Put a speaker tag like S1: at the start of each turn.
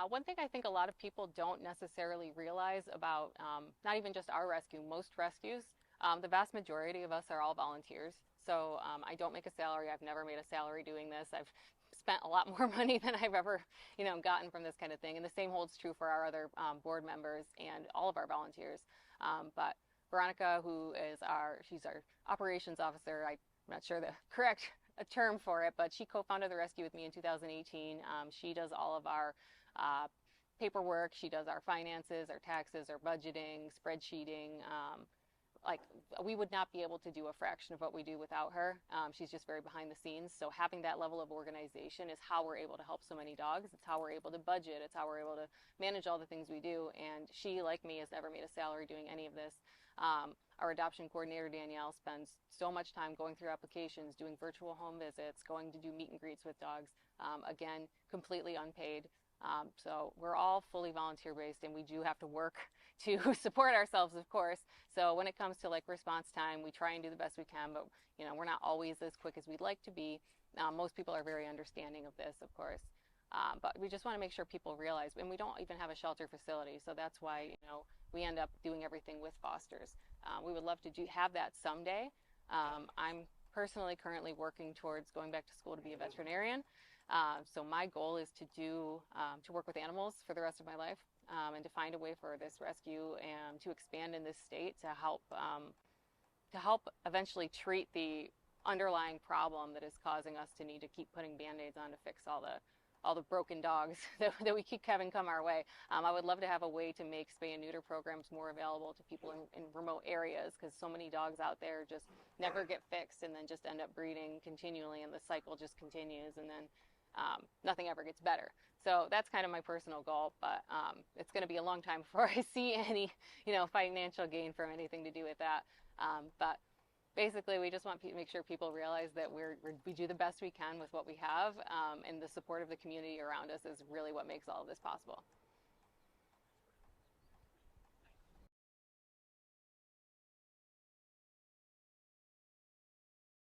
S1: One thing I think a lot of people don't necessarily realize about not even just our rescue, most rescues, the vast majority of us are all volunteers. So I don't make a salary. I've never made a salary doing this. I've spent a lot more money than I've ever, gotten from this kind of thing. And the same holds true for our other board members and all of our volunteers. But Veronica, she's our operations officer. I'm not sure the correct a term for it, but she co-founded the rescue with me in 2018. She does all of our uh, paperwork. She does our finances, our taxes, our budgeting, spreadsheeting. Like we would not be able to do a fraction of what we do without her. She's just very behind the scenes. So having that level of organization is how we're able to help so many dogs. It's how we're able to budget. It's how we're able to manage all the things we do. And she, like me, has never made a salary doing any of this. Our adoption coordinator, Danielle, spends so much time going through applications, doing virtual home visits, going to do meet and greets with dogs. Again, completely unpaid. So we're all fully volunteer based and we do have to work to support ourselves, of course. So when it comes to like response time, we try and do the best we can, but we're not always as quick as we'd like to be. Most people are very understanding of this, of course. But we just want to make sure people realize, and we don't even have a shelter facility, so that's why we end up doing everything with fosters. We would love to have that someday. I'm personally currently working towards going back to school to be a veterinarian. So my goal is to work with animals for the rest of my life, and to find a way for this rescue and to expand in this state to help eventually treat the underlying problem that is causing us to need to keep putting band-aids on to fix all the broken dogs that we keep having come our way. I would love to have a way to make spay and neuter programs more available to people in remote areas, because so many dogs out there just never get fixed and then just end up breeding continually, and the cycle just continues, and then nothing ever gets better. So that's kind of my personal goal, but it's going to be a long time before I see any, financial gain from anything to do with that. But basically, we just want to make sure people realize that we do the best we can with what we have, and the support of the community around us is really what makes all of this possible.